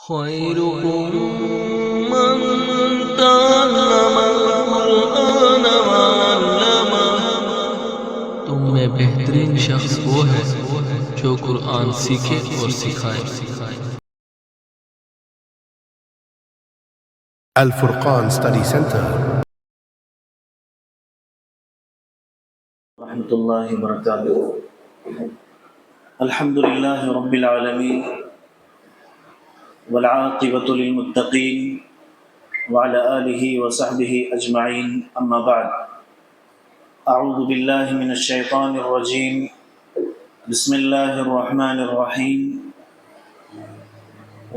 خيركم من تعلم القرآن وعلمه۔ تم میں بہترین شخص وہ ہے جو قرآن سیکھے اور سکھائے۔ الفرقان Study Center ورحمۃ اللہ وبرکاتہ۔ الحمد للہ رب العالمین والعاقبۃ للمتقین وعلی آلہ وصحبہ اجمعین، اما بعد۔ اعوذ باللہ من الشیطان الرجیم، بسم اللہ الرحمن الرحیم۔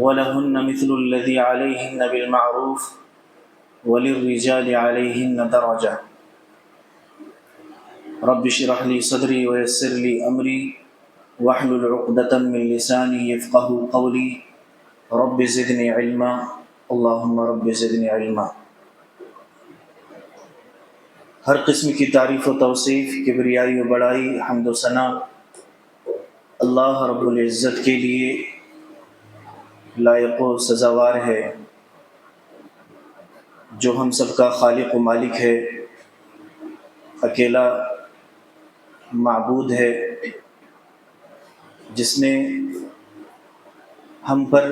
وَلَهُنَّ مِثْلُ الَّذِي عَلَيْهِنَّ بِالْمَعْرُوفِ وَلِلرِّجَالِ عَلَيْهِنَّ دَرَجَةٌ۔ رب اشرح لي صدري ويسر لي أمري واحلل عقدة من لساني يفقهوا قولي رب زدني علما اللهم رب زدني علما۔ ہر قسم کی تعریف و توصیف، کبریائی و بڑائی، حمد و ثنا اللہ رب العزت کے لیے لائق و سزاوار ہے، جو ہم سب کا خالق و مالک ہے، اکیلا معبود ہے، جس نے ہم پر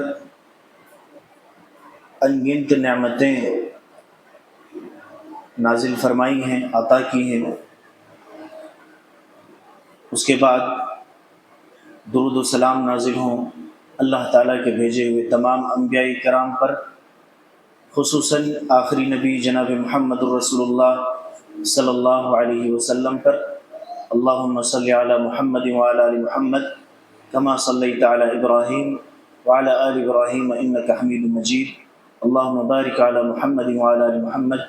انگنت نعمتیں نازل فرمائی ہیں، عطا کی ہیں۔ اس کے بعد درود و سلام نازل ہوں اللہ تعالیٰ کے بھیجے ہوئے تمام انبیاء کرام پر، خصوصاً آخری نبی جناب محمد الرسول اللہ صلی اللہ علیہ وسلم پر۔ اللہم صلی علی محمد وعلی آل محمد کما صلیت علی ابراہیم وعلی آل ابراہیم انک حمید مجید۔ اللہم بارک علی محمد وعلی آل محمد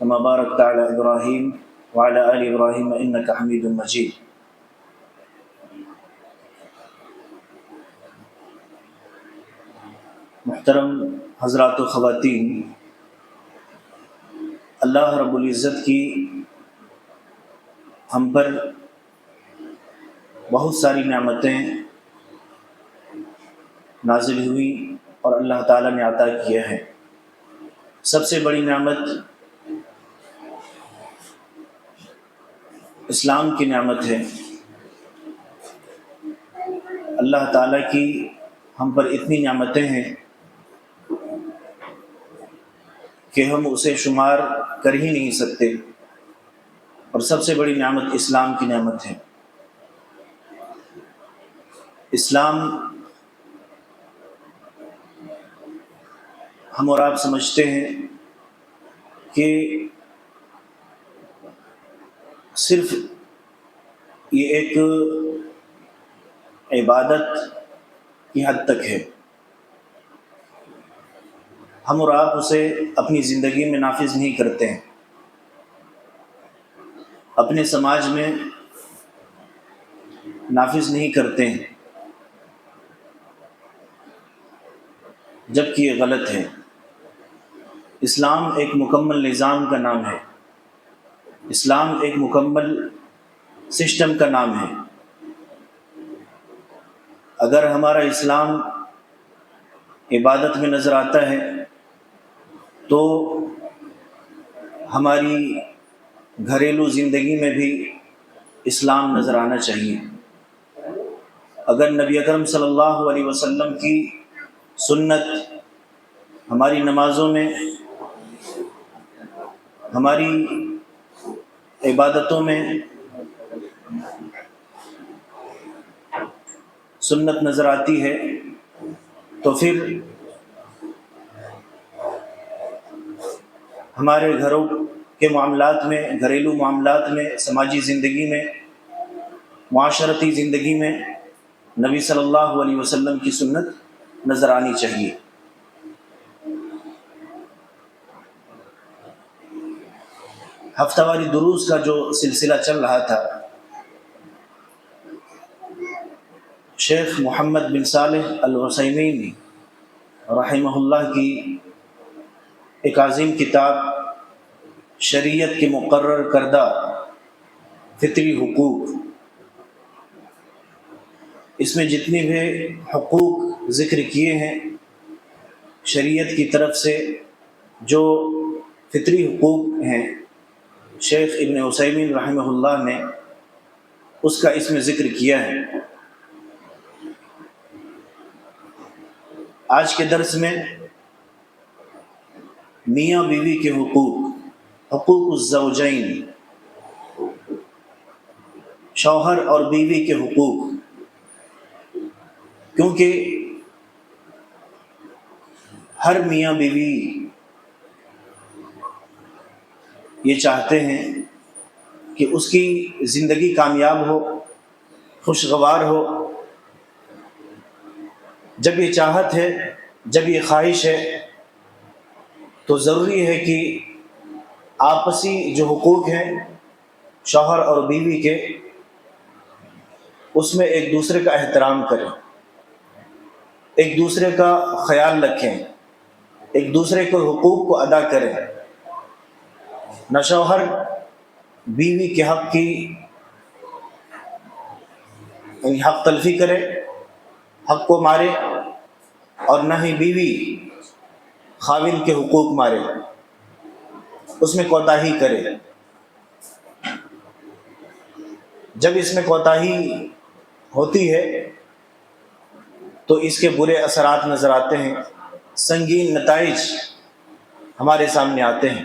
کما بارکت علی ابراہیم وعلی آل ابراہیم انک حمید مجید۔ محترم حضرات و خواتین، اللہ رب العزت کی ہم پر بہت ساری نعمتیں نازل ہوئی اور اللہ تعالیٰ نے عطا کیا ہے۔ سب سے بڑی نعمت اسلام کی نعمت ہے۔ اللہ تعالیٰ کی ہم پر اتنی نعمتیں ہیں کہ ہم اسے شمار کر ہی نہیں سکتے، اور سب سے بڑی نعمت اسلام کی نعمت ہے۔ اسلام ہم اور آپ سمجھتے ہیں کہ صرف یہ ایک عبادت کی حد تک ہے، ہم اور آپ اسے اپنی زندگی میں نافذ نہیں کرتے ہیں، اپنے سماج میں نافذ نہیں کرتے ہیں، جبکہ یہ غلط ہے۔ اسلام ایک مکمل نظام کا نام ہے، اسلام ایک مکمل سسٹم کا نام ہے۔ اگر ہمارا اسلام عبادت میں نظر آتا ہے تو ہماری گھریلو زندگی میں بھی اسلام نظر آنا چاہیے۔ اگر نبی اکرم صلی اللہ علیہ وسلم کی سنت ہماری نمازوں میں، ہماری عبادتوں میں سنت نظر آتی ہے، تو پھر ہمارے گھروں کے معاملات میں، گھریلو معاملات میں، سماجی زندگی میں، معاشرتی زندگی میں نبی صلی اللہ علیہ وسلم کی سنت نظر آنی چاہیے۔ ہفتہ واری دروس کا جو سلسلہ چل رہا تھا، شیخ محمد بن صالح العثیمین رحمہ اللہ کی ایک عظیم کتاب شریعت کے مقرر کردہ فطری حقوق، اس میں جتنے بھی حقوق ذکر کیے ہیں شریعت کی طرف سے جو فطری حقوق ہیں، شیخ ابن عثیمین رحمہ اللہ نے اس کا اس میں ذکر کیا ہے۔ آج کے درس میں میاں بیوی کے حقوق الزوجین، شوہر اور بیوی کے حقوق، کیونکہ ہر میاں بیوی یہ چاہتے ہیں کہ اس کی زندگی کامیاب ہو، خوشگوار ہو۔ جب یہ چاہت ہے، جب یہ خواہش ہے، تو ضروری ہے کہ آپسی جو حقوق ہیں شوہر اور بیوی کے، اس میں ایک دوسرے کا احترام کریں، ایک دوسرے کا خیال رکھیں، ایک دوسرے کے حقوق کو ادا کریں۔ نہ شوہر بیوی کے حق کی حق تلفی کرے، حق کو مارے، اور نہ ہی بیوی خاوند کے حقوق مارے، اس میں کوتاہی کرے۔ جب اس میں کوتاہی ہوتی ہے تو اس کے برے اثرات نظر آتے ہیں، سنگین نتائج ہمارے سامنے آتے ہیں۔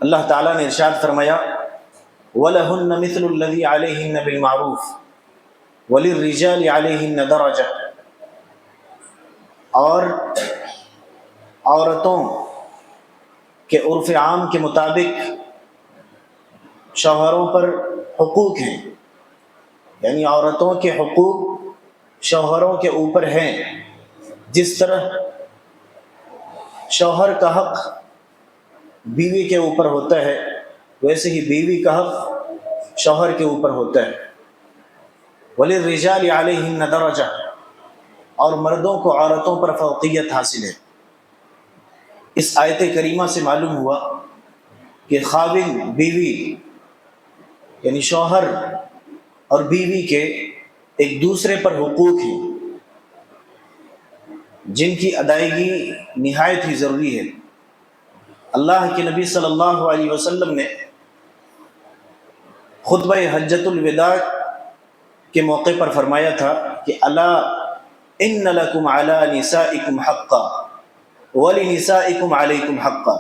اللہ تعالیٰ نے ارشاد فرمایا وَلَهُنَّ مِثْلُ الَّذِي عَلَيْهِنَّ بِالْمَعْرُوفِ وَلِلرِّجَالِ عَلَيْهِنَّ دَرَجَةٌ، اور عورتوں کے عرف عام کے مطابق شوہروں پر حقوق ہیں، یعنی عورتوں کے حقوق شوہروں کے اوپر ہیں۔ جس طرح شوہر کا حق بیوی کے اوپر ہوتا ہے، ویسے ہی بیوی کا حق شوہر کے اوپر ہوتا ہے۔ وَلِلرِّجَالِ عَلَيْهِنَّ دَرَجَةٌ، اور مردوں کو عورتوں پر فوقیت حاصل ہے۔ اس آیت کریمہ سے معلوم ہوا کہ خاوند بیوی یعنی شوہر اور بیوی کے ایک دوسرے پر حقوق ہیں جن کی ادائیگی نہایت ہی ضروری ہے۔ اللہ کے نبی صلی اللہ علیہ وسلم نے خطبہ حجۃ الوداع کے موقع پر فرمایا تھا کہ الا ان لکم علی نسائکم حقا ولنسائکم علیکم حقا۔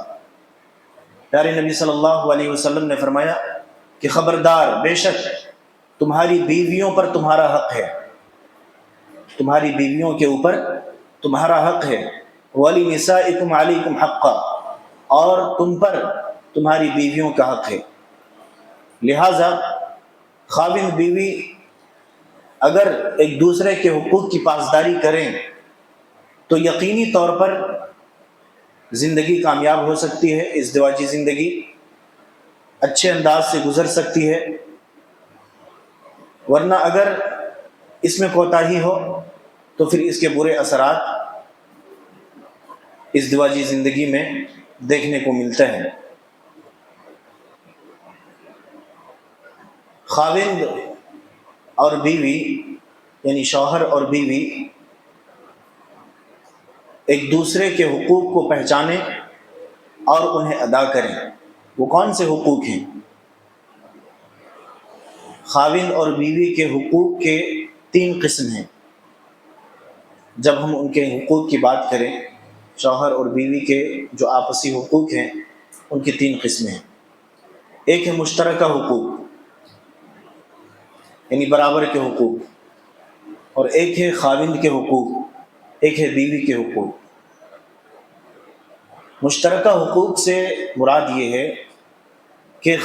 پیارے نبی صلی اللہ علیہ وسلم نے فرمایا کہ خبردار، بے شک تمہاری بیویوں پر تمہارا حق ہے، تمہاری بیویوں کے اوپر تمہارا حق ہے، وَلِنِسَائِكُمْ عَلَيْكُمْ حَقًّا، اور تم پر تمہاری بیویوں کا حق ہے۔ لہٰذا خاوند بیوی اگر ایک دوسرے کے حقوق کی پاسداری کریں تو یقینی طور پر زندگی کامیاب ہو سکتی ہے، ازدواجی زندگی اچھے انداز سے گزر سکتی ہے۔ ورنہ اگر اس میں کوتاہی ہو تو پھر اس کے برے اثرات ازدواجی زندگی میں دیکھنے کو ملتا ہے۔ خاوند اور بیوی یعنی شوہر اور بیوی ایک دوسرے کے حقوق کو پہچانیں اور انہیں ادا کریں۔ وہ کون سے حقوق ہیں؟ خاوند اور بیوی کے حقوق کے 3 قسم ہیں۔ جب ہم ان کے حقوق کی بات کریں، شوہر اور بیوی کے جو آپسی حقوق ہیں ان کی 3 قسمیں ہیں۔ ایک ہے مشترکہ حقوق یعنی برابر کے حقوق، اور ایک ہے خاوند کے حقوق، ایک ہے بیوی کے حقوق۔ مشترکہ حقوق سے مراد یہ ہے کہ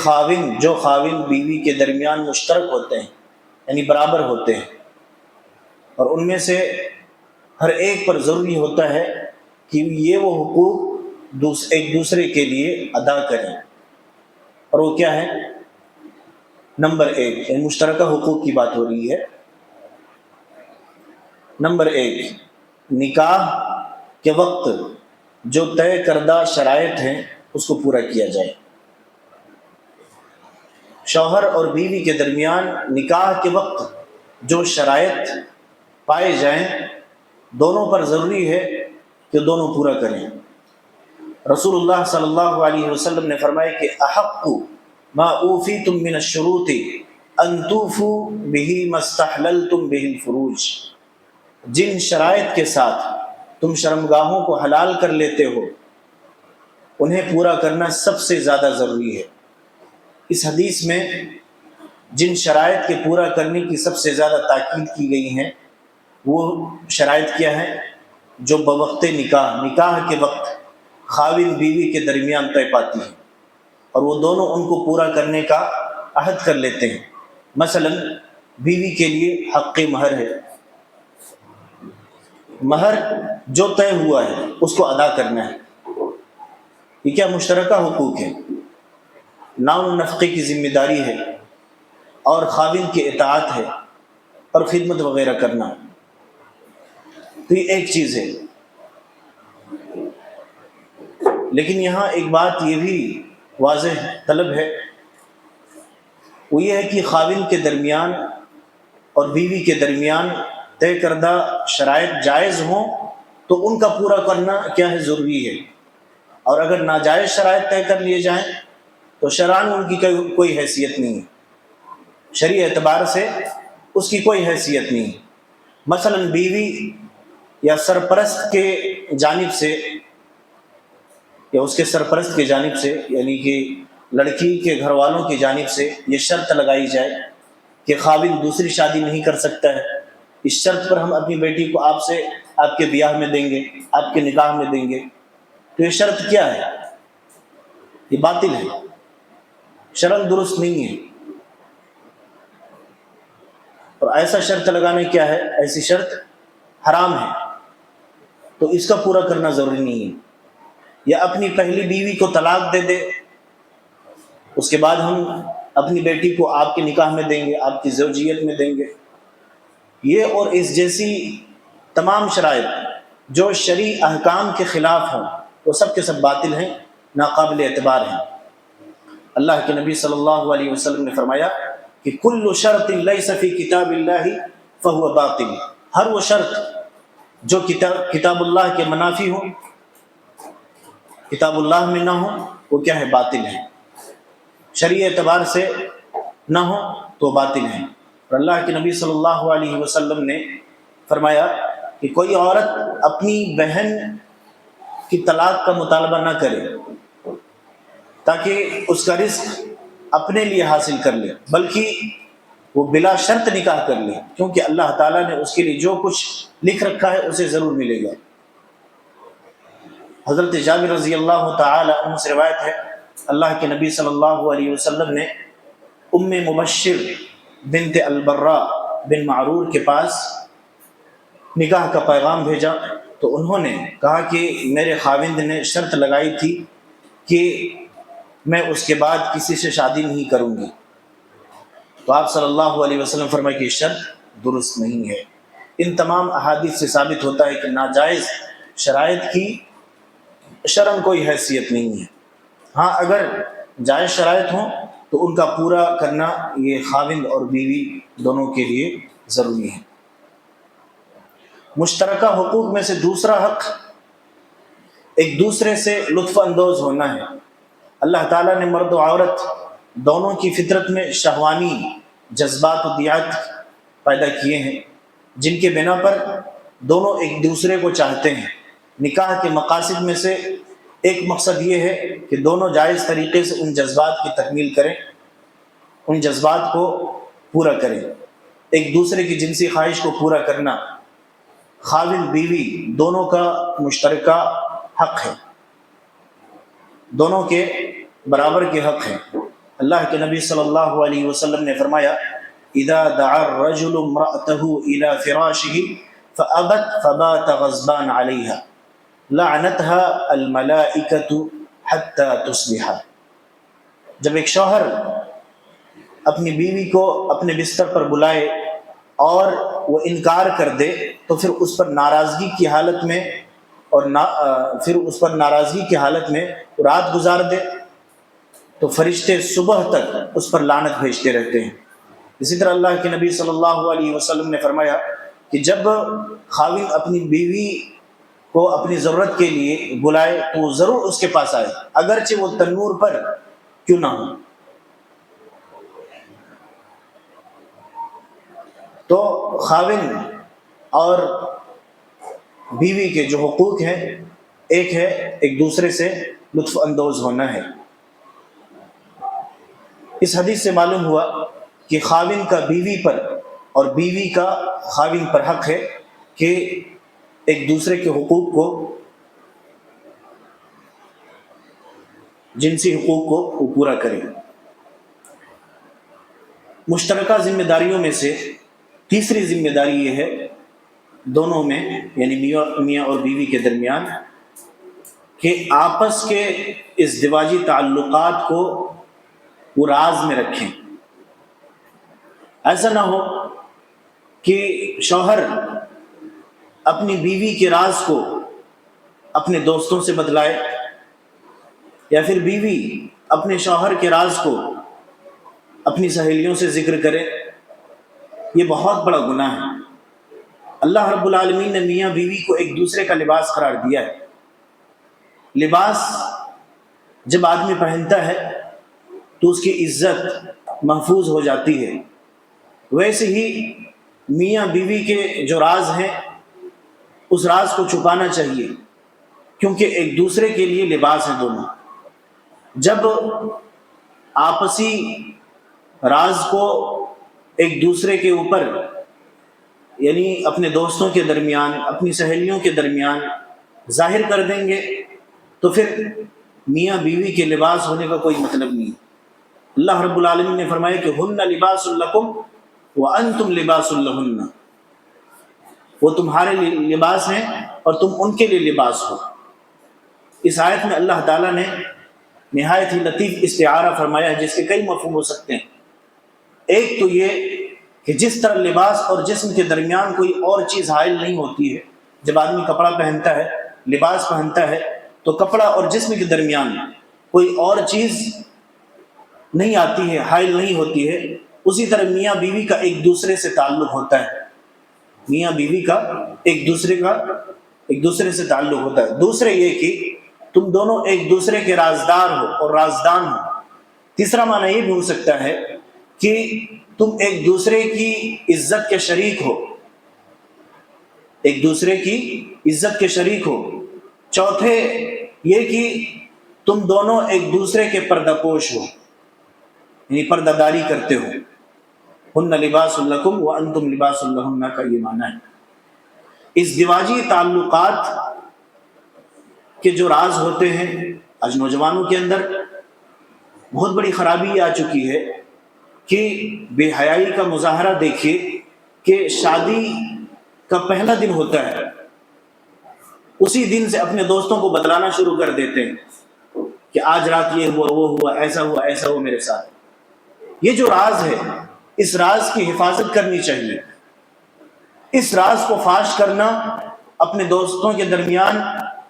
جو خاوند بیوی کے درمیان مشترک ہوتے ہیں یعنی برابر ہوتے ہیں، اور ان میں سے ہر ایک پر ضروری ہوتا ہے کہ یہ وہ حقوق ایک دوسرے کے لیے ادا کریں۔ اور وہ کیا ہے؟ نمبر 1 مشترکہ حقوق کی بات ہو رہی ہے۔ نمبر 1، نکاح کے وقت جو طے کردہ شرائط ہیں اس کو پورا کیا جائے۔ شوہر اور بیوی کے درمیان نکاح کے وقت جو شرائط پائے جائیں، دونوں پر ضروری ہے کہ دونوں پورا کریں۔ رسول اللہ صلی اللہ علیہ وسلم نے فرمایا کہ احق ما اوفیتم من الشروط ان توفوا بہ ما استحللتم بہ الفروج، جن شرائط کے ساتھ تم شرمگاہوں کو حلال کر لیتے ہو انہیں پورا کرنا سب سے زیادہ ضروری ہے۔ اس حدیث میں جن شرائط کے پورا کرنے کی سب سے زیادہ تاکید کی گئی ہیں وہ شرائط کیا ہیں؟ جو بوقت نکاح کے وقت خاوند بیوی کے درمیان طے پاتی ہیں اور وہ دونوں ان کو پورا کرنے کا عہد کر لیتے ہیں۔ مثلا بیوی کے لیے حق مہر ہے، مہر جو طے ہوا ہے اس کو ادا کرنا ہے۔ یہ کیا مشترکہ حقوق ہے؟ نان و نفقے کی ذمہ داری ہے اور خاوند کی اطاعت ہے اور خدمت وغیرہ کرنا، تو یہ ایک چیز ہے۔ لیکن یہاں ایک بات یہ بھی واضح طلب ہے، وہ یہ ہے کہ خاوند کے درمیان اور بیوی کے درمیان طے کردہ شرائط جائز ہوں تو ان کا پورا کرنا کیا ہے؟ ضروری ہے، اور اگر ناجائز شرائط طے کر لیے جائیں تو شرعاً ان کی کوئی حیثیت نہیں ہے، شرعی اعتبار سے اس کی کوئی حیثیت نہیں ہے۔ مثلا بیوی یا سرپرست کے جانب سے یا اس کے سرپرست کی جانب سے، یعنی کہ لڑکی کے گھر والوں کی جانب سے یہ شرط لگائی جائے کہ خاوند دوسری شادی نہیں کر سکتا ہے، اس شرط پر ہم اپنی بیٹی کو آپ سے آپ کے بیاہ میں دیں گے، آپ کے نکاح میں دیں گے، تو یہ شرط کیا ہے؟ یہ باطل ہے، شرعاً درست نہیں ہے۔ اور ایسا شرط لگانا کیا ہے؟ ایسی شرط حرام ہے، تو اس کا پورا کرنا ضروری نہیں ہے۔ یا اپنی پہلی بیوی کو طلاق دے دے، اس کے بعد ہم اپنی بیٹی کو آپ کے نکاح میں دیں گے، آپ کی زوجیت میں دیں گے، یہ اور اس جیسی تمام شرائط جو شرعی احکام کے خلاف ہوں وہ سب کے سب باطل ہیں، ناقابل اعتبار ہیں۔ اللہ کے نبی صلی اللہ علیہ وسلم نے فرمایا کہ کل شرط لیس فی کتاب اللہ فہو باطل، ہر وہ شرط جو کتاب اللہ کے منافی ہو، کتاب اللہ میں نہ ہو، وہ کیا ہے؟ باطل ہے، شرعی اعتبار سے نہ ہو تو باطل ہے۔ اور اللہ کے نبی صلی اللہ علیہ وسلم نے فرمایا کہ کوئی عورت اپنی بہن کی طلاق کا مطالبہ نہ کرے تاکہ اس کا رزق اپنے لیے حاصل کر لے، بلکہ وہ بلا شرط نکاح کر لے، کیونکہ اللہ تعالیٰ نے اس کے لیے جو کچھ لکھ رکھا ہے اسے ضرور ملے گا۔ حضرت جابر رضی اللہ تعالی عنہ سے روایت ہے، اللہ کے نبی صلی اللہ علیہ وسلم نے ام مبشر بنت البراء بن معرور کے پاس نکاح کا پیغام بھیجا تو انہوں نے کہا کہ میرے خاوند نے شرط لگائی تھی کہ میں اس کے بعد کسی سے شادی نہیں کروں گی، تو آپ صلی اللہ علیہ وسلم فرمائے کہ یہ شرط درست نہیں ہے۔ ان تمام احادیث سے ثابت ہوتا ہے کہ ناجائز شرائط کی شرعاً کوئی حیثیت نہیں ہے۔ ہاں اگر جائز شرائط ہوں تو ان کا پورا کرنا یہ خاوند اور بیوی دونوں کے لیے ضروری ہے۔ مشترکہ حقوق میں سے دوسرا حق ایک دوسرے سے لطف اندوز ہونا ہے۔ اللہ تعالیٰ نے مرد و عورت دونوں کی فطرت میں شہوانی جذبات و دیات پیدا کیے ہیں، جن کے بنا پر دونوں ایک دوسرے کو چاہتے ہیں۔ نکاح کے مقاصد میں سے ایک مقصد یہ ہے کہ دونوں جائز طریقے سے ان جذبات کی تکمیل کریں، ان جذبات کو پورا کریں۔ ایک دوسرے کی جنسی خواہش کو پورا کرنا خاوند بیوی دونوں کا مشترکہ حق ہے، دونوں کے برابر کے حق ہیں۔ اللہ کے نبی صلی اللہ علیہ وسلم نے فرمایا اذا دعا الرجل امرأته الى فراشه فابت فبات غضبان عليها لعنتها الملائکۃ حتی تصبح۔ جب ایک شوہر اپنی بیوی کو اپنے بستر پر بلائے اور وہ انکار کر دے تو پھر اس پر ناراضگی کی حالت میں رات گزار دے تو فرشتے صبح تک اس پر لعنت بھیجتے رہتے ہیں۔ اسی طرح اللہ کے نبی صلی اللہ علیہ وسلم نے فرمایا کہ جب خاوند اپنی بیوی کو اپنی ضرورت کے لیے بلائے تو وہ ضرور اس کے پاس آئے، اگرچہ وہ تنور پر کیوں نہ ہو۔ تو خاوند اور بیوی کے جو حقوق ہیں، ایک ہے ایک دوسرے سے لطف اندوز ہونا ہے۔ اس حدیث سے معلوم ہوا کہ خاوند کا بیوی پر اور بیوی کا خاوند پر حق ہے کہ ایک دوسرے کے حقوق کو، جنسی حقوق کو وہ پورا کرے۔ مشترکہ ذمہ داریوں میں سے تیسری ذمہ داری یہ ہے دونوں میں، یعنی میاں اور بیوی کے درمیان، کہ آپس کے ازدواجی تعلقات کو وہ راز میں رکھیں۔ ایسا نہ ہو کہ شوہر اپنی بیوی کے راز کو اپنے دوستوں سے بتلائے، یا پھر بیوی اپنے شوہر کے راز کو اپنی سہیلیوں سے ذکر کرے۔ یہ بہت بڑا گناہ ہے۔ اللہ رب العالمین نے میاں بیوی کو ایک دوسرے کا لباس قرار دیا ہے۔ لباس جب آدمی پہنتا ہے تو اس کی عزت محفوظ ہو جاتی ہے، ویسے ہی میاں بیوی کے جو راز ہیں اس راز کو چھپانا چاہیے، کیونکہ ایک دوسرے کے لیے لباس ہیں دونوں۔ جب آپسی راز کو ایک دوسرے کے اوپر، یعنی اپنے دوستوں کے درمیان، اپنی سہیلیوں کے درمیان ظاہر کر دیں گے تو پھر میاں بیوی کے لباس ہونے کا کوئی مطلب نہیں۔ اللہ رب العالمین نے فرمایا کہ ہن لباس لکم وانتم لباس لہن، وہ تمہارے لیے لباس ہیں اور تم ان کے لیے لباس ہو۔ اس آیت میں اللہ تعالیٰ نے نہایت ہی لطیف استعارہ فرمایا ہے، جس کے کئی مفہوم ہو سکتے ہیں۔ ایک تو یہ کہ جس طرح لباس اور جسم کے درمیان کوئی اور چیز حائل نہیں ہوتی ہے، جب آدمی کپڑا پہنتا ہے، لباس پہنتا ہے، تو کپڑا اور جسم کے درمیان کوئی اور چیز نہیں آتی ہے، حائل نہیں ہوتی ہے، اسی طرح میاں بیوی کا ایک دوسرے سے تعلق ہوتا ہے۔ میاں بیوی کا ایک دوسرے سے تعلق ہوتا ہے۔ دوسرے یہ کہ تم دونوں ایک دوسرے کے رازدار ہو اور رازدان ہو۔ تیسرا معنی یہ بھی ہو سکتا ہے کہ تم ایک دوسرے کی عزت کے شریک ہو، ایک دوسرے کی عزت کے شریک ہو۔ چوتھے یہ کہ تم دونوں ایک دوسرے کے پردہ پوش ہو، یعنی پردہ داری کرتے ہو۔ ہن لباس لکم وانتم لباس لہن کا یہ معنی ہے۔ ازدواجی تعلقات کے جو راز ہوتے ہیں، آج نوجوانوں کے اندر بہت بڑی خرابی آ چکی ہے کہ بے حیائی کا مظاہرہ دیکھیے کہ شادی کا پہلا دن ہوتا ہے، اسی دن سے اپنے دوستوں کو بتلانا شروع کر دیتے ہیں کہ آج رات یہ ہوا، وہ ہوا، ایسا ہوا میرے ساتھ۔ یہ جو راز ہے، اس راز کی حفاظت کرنی چاہیے۔ اس راز کو فاش کرنا اپنے دوستوں کے درمیان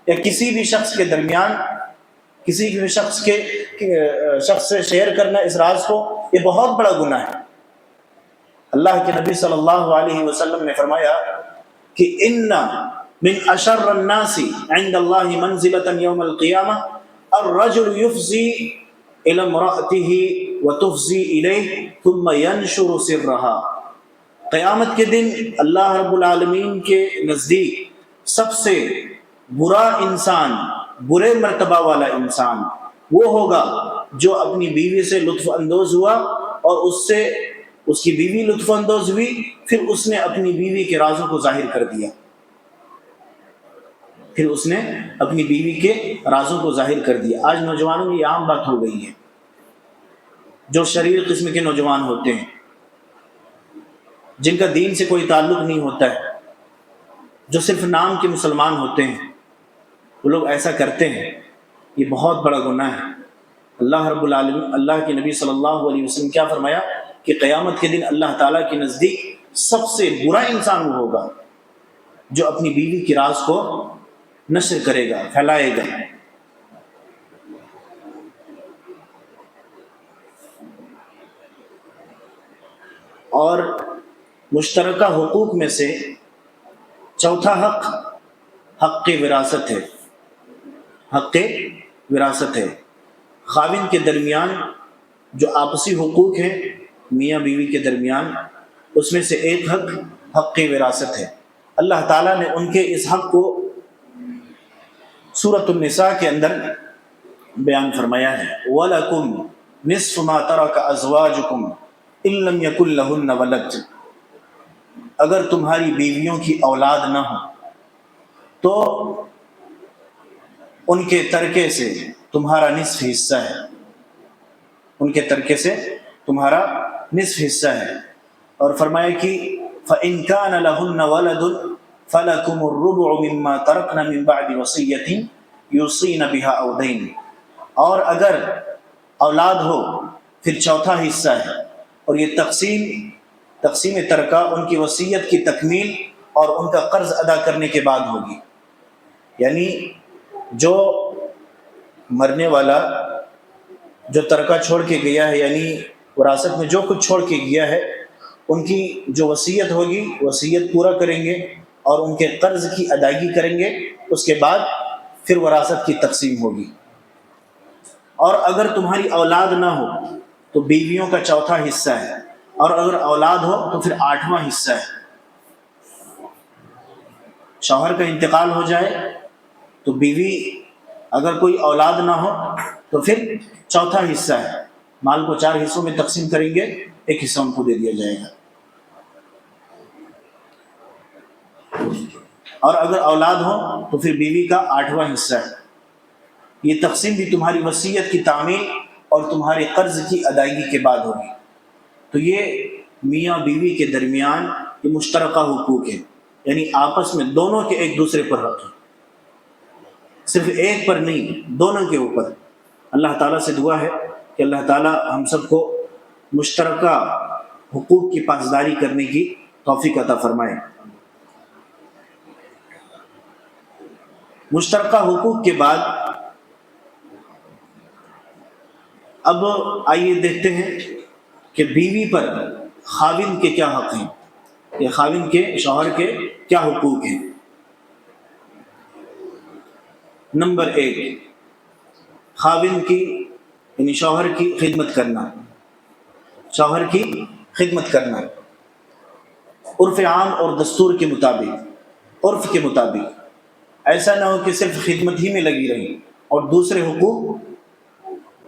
یا کسی بھی شخص کے درمیان، کسی بھی شخص سے شیئر کرنا اس راز کو، یہ بہت بڑا گناہ ہے۔ اللہ کے نبی صلی اللہ علیہ وسلم نے فرمایا کہ ان من اشر الناس عند اللہ منزلۃ یوم القیامہ الرجل یفضی الی امرأته وتفضی الیہ ثم ینشر سرها۔ قیامت کے دن اللہ رب العالمین کے نزدیک سب سے برا انسان، برے مرتبہ والا انسان وہ ہوگا جو اپنی بیوی سے لطف اندوز ہوا اور اس کی بیوی لطف اندوز ہوئی، پھر اس نے اپنی بیوی کے رازوں کو ظاہر کر دیا، آج نوجوانوں میں یہ عام بات ہو گئی ہے۔ جو شریر قسم کے نوجوان ہوتے ہیں، جن کا دین سے کوئی تعلق نہیں ہوتا ہے، جو صرف نام کے مسلمان ہوتے ہیں، وہ لوگ ایسا کرتے ہیں، یہ بہت بڑا گناہ ہے۔ اللہ رب العالمین، اللہ کے نبی صلی اللہ علیہ وسلم کیا فرمایا کہ قیامت کے دن اللہ تعالیٰ کے نزدیک سب سے برا انسان وہ ہوگا جو اپنی بیوی کی راز کو نشر کرے گا، پھیلائے گا۔ اور مشترکہ حقوق میں سے چوتھا حق حق وراثت ہے، حق وراثت ہے۔ خاوند کے درمیان جو آپسی حقوق ہیں میاں بیوی کے درمیان، اس میں سے ایک حق وراثت ہے۔ اللہ تعالیٰ نے ان کے اس حق کو سورۃ النساء کے اندر بیان فرمایا ہے، وَلَكُمْ نِصْفُ مَا تَرَكَ أَزْوَاجُكُمْ إِن لَّمْ يَكُن لَّهُنَّ وَلَدٌ، اگر تمہاری بیویوں کی اولاد نہ ہو تو ان کے ترکے سے تمہارا نصف حصہ ہے، ان کے ترکے سے تمہارا نصف حصہ ہے۔ اور فرمایا کہ فَإِن كَانَ لَهُنَّ وَلَدٌ فَلَكُمُ الرُّبُعُ مِمَّا تَرَكْنَ مِن بَعْدِ وَصِيَّةٍ يُوصِينَ بِهَا أَوْ دَيْنٍ، اور اگر اولاد ہو پھر چوتھا حصہ ہے، اور یہ تقسیم ترکہ ان کی وصیت کی تکمیل اور ان کا قرض ادا کرنے کے بعد ہوگی۔ یعنی جو مرنے والا جو ترکہ چھوڑ کے گیا ہے، یعنی وراثت میں جو کچھ چھوڑ کے گیا ہے، ان کی جو وصیت ہوگی وصیت پورا کریں گے اور ان کے قرض کی ادائیگی کریں گے، اس کے بعد پھر وراثت کی تقسیم ہوگی۔ اور اگر تمہاری اولاد نہ ہو تو بیویوں کا چوتھا حصہ ہے، اور اگر اولاد ہو تو پھر 8واں حصہ ہے۔ شوہر کا انتقال ہو جائے تو بیوی اگر کوئی اولاد نہ ہو تو پھر چوتھا حصہ ہے، مال کو 4 حصوں میں تقسیم کریں گے، ایک حصہ ان کو دے دیا جائے گا۔ اور اگر اولاد ہو تو پھر بیوی کا 8واں حصہ ہے۔ یہ تقسیم بھی تمہاری وصیت کی تعمیل اور تمہارے قرض کی ادائیگی کے بعد ہوگی۔ تو یہ میاں بیوی کے درمیان یہ مشترکہ حقوق ہیں، یعنی آپس میں دونوں کے ایک دوسرے پر حق ہے، صرف ایک پر نہیں، دونوں کے اوپر۔ اللہ تعالیٰ سے دعا ہے کہ اللہ تعالیٰ ہم سب کو مشترکہ حقوق کی پاسداری کرنے کی توفیق عطا فرمائے۔ مشترکہ حقوق کے بعد اب آئیے دیکھتے ہیں کہ بیوی پر خاوند کے کیا حق ہیں، یا خاوند کے شوہر کے کیا حقوق ہیں۔ نمبر 1، خاوند کی یعنی شوہر کی خدمت کرنا، شوہر کی خدمت کرنا عرف عام اور دستور کے مطابق، عرف کے مطابق۔ ایسا نہ ہو کہ صرف خدمت ہی میں لگی رہی اور دوسرے حقوق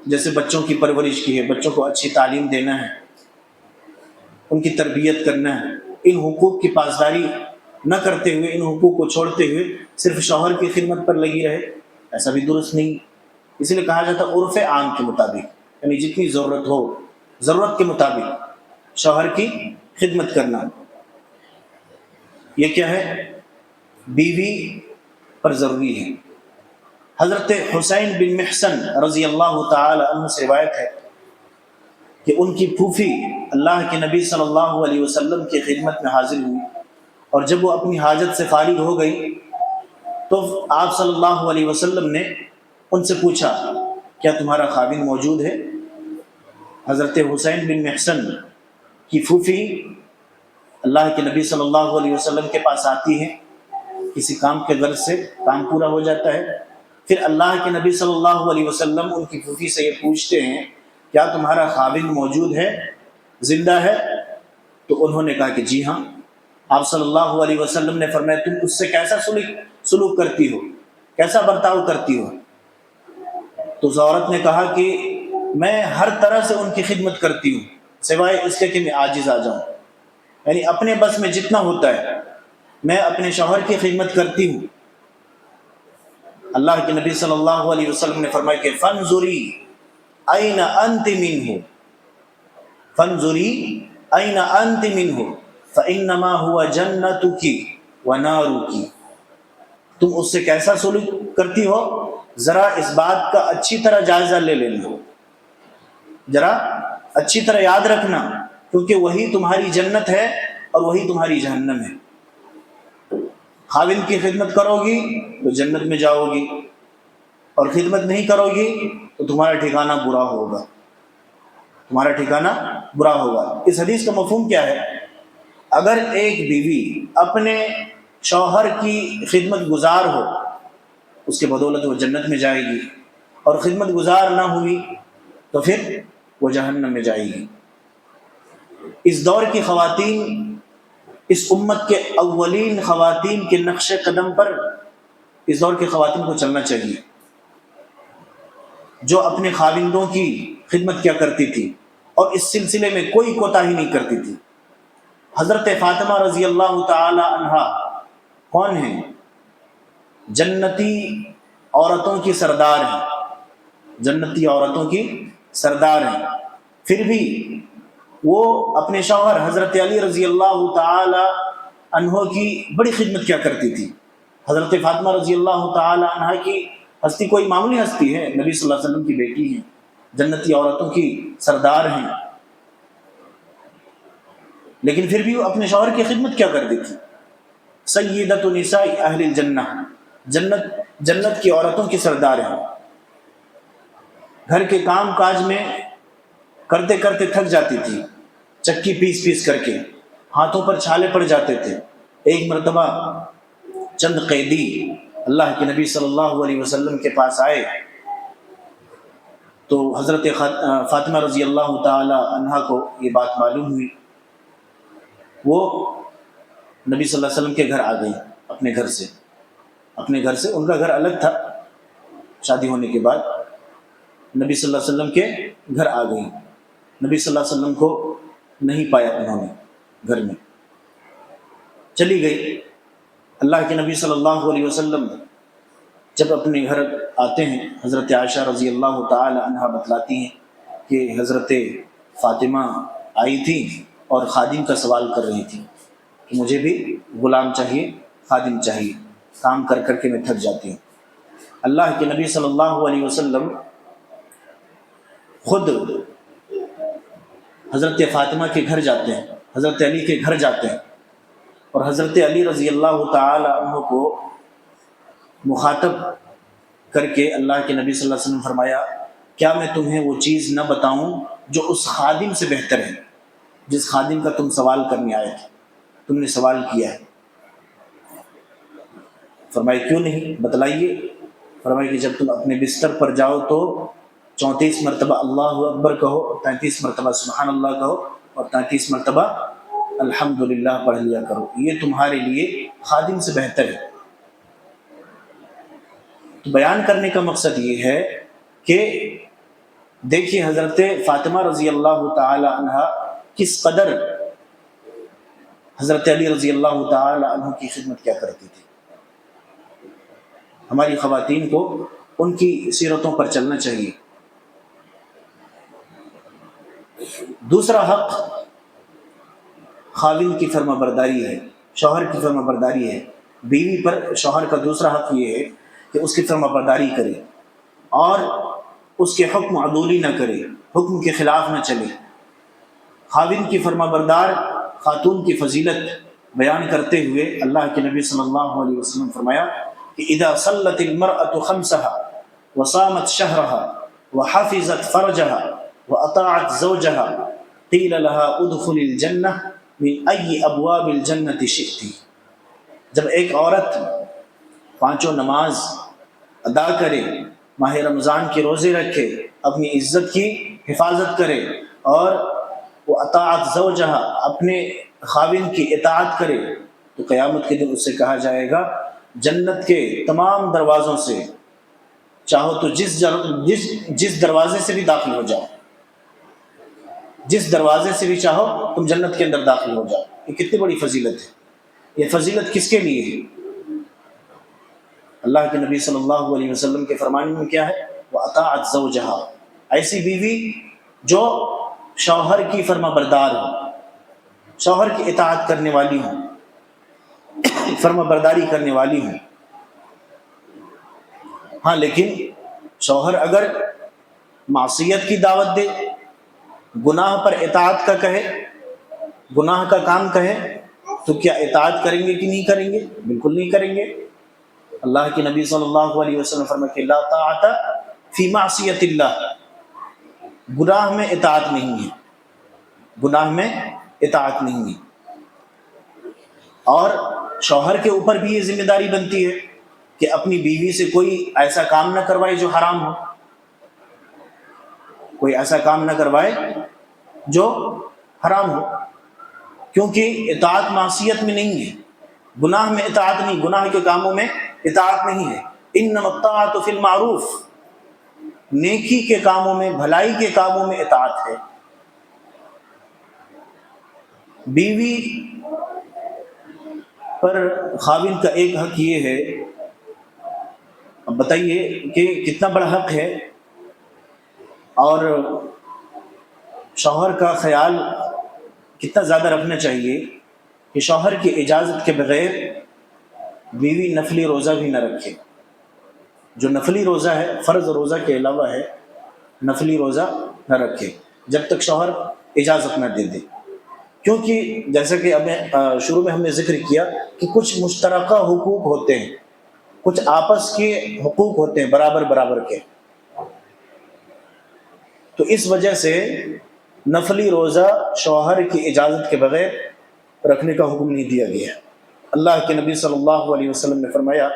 جیسے بچوں کی پرورش کی ہے، بچوں کو اچھی تعلیم دینا ہے، ان کی تربیت کرنا ہے، ان حقوق کی پاسداری نہ کرتے ہوئے، ان حقوق کو چھوڑتے ہوئے صرف شوہر کی خدمت پر لگی رہے، ایسا بھی درست نہیں۔ اس لیے کہا جاتا عرف عام کے مطابق، یعنی جتنی ضرورت ہو، ضرورت کے مطابق شوہر کی خدمت کرنا۔ یہ کیا ہے؟ بیوی پر ضروری ہے۔ حضرت حسین بن محسن رضی اللہ تعالی عنہ سے روایت ہے کہ ان کی پھوپھی اللہ کے نبی صلی اللہ علیہ وسلم کی خدمت میں حاضر ہوئی، اور جب وہ اپنی حاجت سے فارغ ہو گئی تو آپ صلی اللہ علیہ وسلم نے ان سے پوچھا کیا تمہارا خاوند موجود ہے؟ حضرت حسین بن محسن کی پھوپھی اللہ کے نبی صلی اللہ علیہ وسلم کے پاس آتی ہے، کسی کام کے غرض سے، کام پورا ہو جاتا ہے، پھر اللہ کے نبی صلی اللہ علیہ وسلم ان کی پھوپھی سے یہ پوچھتے ہیں کیا تمہارا خاوند موجود ہے، زندہ ہے؟ تو انہوں نے کہا کہ جی ہاں۔ آپ صلی اللہ علیہ وسلم نے فرمایا تم اس سے کیسا سلوک کرتی ہو، کیسا برتاؤ کرتی ہو؟ تو اس عورت نے کہا کہ میں ہر طرح سے ان کی خدمت کرتی ہوں سوائے اس کے کہ میں عاجز آ جاؤں، یعنی اپنے بس میں جتنا ہوتا ہے میں اپنے شوہر کی خدمت کرتی ہوں۔ اللہ کے نبی صلی اللہ علیہ وسلم نے فرمایا کہ فانظری این انت منہ، فانظری این انت منہ فانما هو جنتک ونارک، تم اس سے کیسا سلوک کرتی ہو ذرا اس بات کا اچھی طرح جائزہ لے لینا، ذرا اچھی طرح یاد رکھنا، کیونکہ وہی تمہاری جنت ہے اور وہی تمہاری جہنم ہے۔ خاوند کی خدمت کرو گی تو جنت میں جاؤ گی، اور خدمت نہیں کرو گی تو تمہارا ٹھکانہ برا ہوگا، تمہارا ٹھکانہ برا ہوگا۔ اس حدیث کا مفہوم کیا ہے؟ اگر ایک بیوی اپنے شوہر کی خدمت گزار ہو اس کے بدولت وہ جنت میں جائے گی، اور خدمت گزار نہ ہوئی تو پھر وہ جہنم میں جائے گی۔ اس دور کی خواتین، اس امت کے اولین خواتین کے نقش قدم پر اس دور کی خواتین کو چلنا چاہیے، جو اپنے خاوندوں کی خدمت کیا کرتی تھی اور اس سلسلے میں کوئی کوتاہی نہیں کرتی تھی۔ حضرت فاطمہ رضی اللہ تعالی عنہا کون ہیں؟ جنتی عورتوں کی سردار ہیں، جنتی عورتوں کی سردار ہیں، پھر بھی وہ اپنے شوہر حضرت علی رضی اللہ تعالی عنہ کی بڑی خدمت کیا کرتی تھی۔ حضرت فاطمہ رضی اللہ تعالی عنہ کی ہستی کوئی معمولی ہستی ہے، نبی صلی اللہ علیہ وسلم کی بیٹی ہیں، جنتی عورتوں کی سردار ہیں، لیکن پھر بھی وہ اپنے شوہر کی خدمت کیا کرتی تھی۔ سیدۃ نساء اہل الجنہ، جنت کی عورتوں کی سردار ہیں۔ گھر کے کام کاج میں کرتے کرتے تھک جاتی تھی، چکی پیس پیس کر کے ہاتھوں پر چھالے پڑ جاتے تھے۔ ایک مرتبہ چند قیدی اللہ کے نبی صلی اللہ علیہ وسلم کے پاس آئے تو حضرت فاطمہ رضی اللہ تعالی عنہا کو یہ بات معلوم ہوئی، وہ نبی صلی اللہ علیہ وسلم کے گھر آ گئی، اپنے گھر سے، ان کا گھر الگ تھا، شادی ہونے کے بعد نبی صلی اللہ علیہ وسلم کے گھر آ گئی۔ نبی صلی اللہ علیہ وسلم کو نہیں پایا انہوں نے گھر میں، چلی گئی۔ اللہ کے نبی صلی اللہ علیہ وسلم جب اپنے گھر آتے ہیں، حضرت عائشہ رضی اللہ تعالی عنہا بتلاتی ہیں کہ حضرت فاطمہ آئی تھی اور خادم کا سوال کر رہی تھی کہ مجھے بھی غلام چاہیے، خادم چاہیے، کام کر کر کے میں تھک جاتی ہوں۔ اللہ کے نبی صلی اللہ علیہ وسلم خود حضرت فاطمہ کے گھر جاتے ہیں، حضرت علی کے گھر جاتے ہیں، اور حضرت علی رضی اللہ تعالی عنہ کو مخاطب کر کے اللہ کے نبی صلی اللہ علیہ وسلم فرمایا، کیا میں تمہیں وہ چیز نہ بتاؤں جو اس خادم سے بہتر ہے، جس خادم کا تم سوال کرنے آئے تھے، تم نے سوال کیا ہے؟ فرمایا کیوں نہیں، بتلائیے۔ فرمایا کہ جب تم اپنے بستر پر جاؤ تو 34 مرتبہ اللہ اکبر کہو، 33 مرتبہ سبحان اللہ کہو، اور 33 مرتبہ الحمدللہ پڑھ لیا کرو، یہ تمہارے لیے خادم سے بہتر ہے۔ تو بیان کرنے کا مقصد یہ ہے کہ دیکھیے حضرت فاطمہ رضی اللہ تعالی عنہ کس قدر حضرت علی رضی اللہ تعالی عنہ کی خدمت کیا کرتی تھی۔ ہماری خواتین کو ان کی سیرتوں پر چلنا چاہیے۔ دوسرا حق خاوند کی فرما برداری ہے، شوہر کی فرما برداری ہے۔ بیوی پر شوہر کا دوسرا حق یہ ہے کہ اس کی فرما برداری کرے اور اس کے حکم عدولی نہ کرے، حکم کے خلاف نہ چلے۔ خاوند کی فرما بردار خاتون کی فضیلت بیان کرتے ہوئے اللہ کے نبی صلی اللہ علیہ وسلم فرمایا کہ اذا صلت المرأة خمسها وصامت شهرها وحفظت فرجها وأطاعت زوجها قیل لها ادخل الجنہ من ای ابواب الجنت شئتی۔ جب ایک عورت پانچوں نماز ادا کرے، ماہ رمضان کے روزے رکھے، اپنی عزت کی حفاظت کرے، اور وہ اطاعت زوجہا اپنے خاوند کی اطاعت کرے، تو قیامت کے دن اس سے کہا جائے گا جنت کے تمام دروازوں سے چاہو تو جس دروازے سے بھی داخل ہو جاؤ، جس دروازے سے بھی چاہو تم جنت کے اندر داخل ہو جاؤ۔ یہ کتنی بڑی فضیلت ہے۔ یہ فضیلت کس کے لیے ہے؟ اللہ کے نبی صلی اللہ علیہ وسلم کے فرمان میں کیا ہے؟ وَأَطَاعَتْ زَوْجَهَا، ایسی بیوی جو شوہر کی فرما بردار ہو، شوہر کی اطاعت کرنے والی ہو، فرما برداری کرنے والی ہو۔ ہاں لیکن شوہر اگر معصیت کی دعوت دے، گناہ پر اطاعت کا کہے، گناہ کا کام کہے، تو کیا اطاعت کریں گے کہ نہیں کریں گے؟ بالکل نہیں کریں گے۔ اللہ کے نبی صلی اللہ علیہ وسلم فرماتے کہ لا طاعت فی معصیت اللہ، گناہ میں اطاعت نہیں ہے، گناہ میں اطاعت نہیں ہے۔ اور شوہر کے اوپر بھی یہ ذمہ داری بنتی ہے کہ اپنی بیوی سے کوئی ایسا کام نہ کروائے جو حرام ہو، کوئی ایسا کام نہ کروائے جو حرام ہو، کیونکہ اطاعت معصیت میں نہیں ہے، گناہ میں اطاعت نہیں، گناہ کے کاموں میں اطاعت نہیں ہے۔ انما الطاعۃ فی المعروف، نیکی کے کاموں میں، بھلائی کے کاموں میں اطاعت ہے۔ بیوی پر خاوند کا ایک حق یہ ہے، اب بتائیے کہ کتنا بڑا حق ہے، اور شوہر کا خیال کتنا زیادہ رکھنا چاہیے کہ شوہر کی اجازت کے بغیر بیوی نفلی روزہ بھی نہ رکھے۔ جو نفلی روزہ ہے، فرض روزہ کے علاوہ ہے، نفلی روزہ نہ رکھے جب تک شوہر اجازت نہ دے دے، کیونکہ جیسا کہ اب شروع میں ہم نے ذکر کیا کہ کچھ مشترکہ حقوق ہوتے ہیں، کچھ آپس کے حقوق ہوتے ہیں برابر برابر کے، تو اس وجہ سے نفلی روزہ شوہر کی اجازت کے بغیر رکھنے کا حکم نہیں دیا گیا ہے۔ اللہ کے نبی صلی اللہ علیہ وسلم نے فرمایا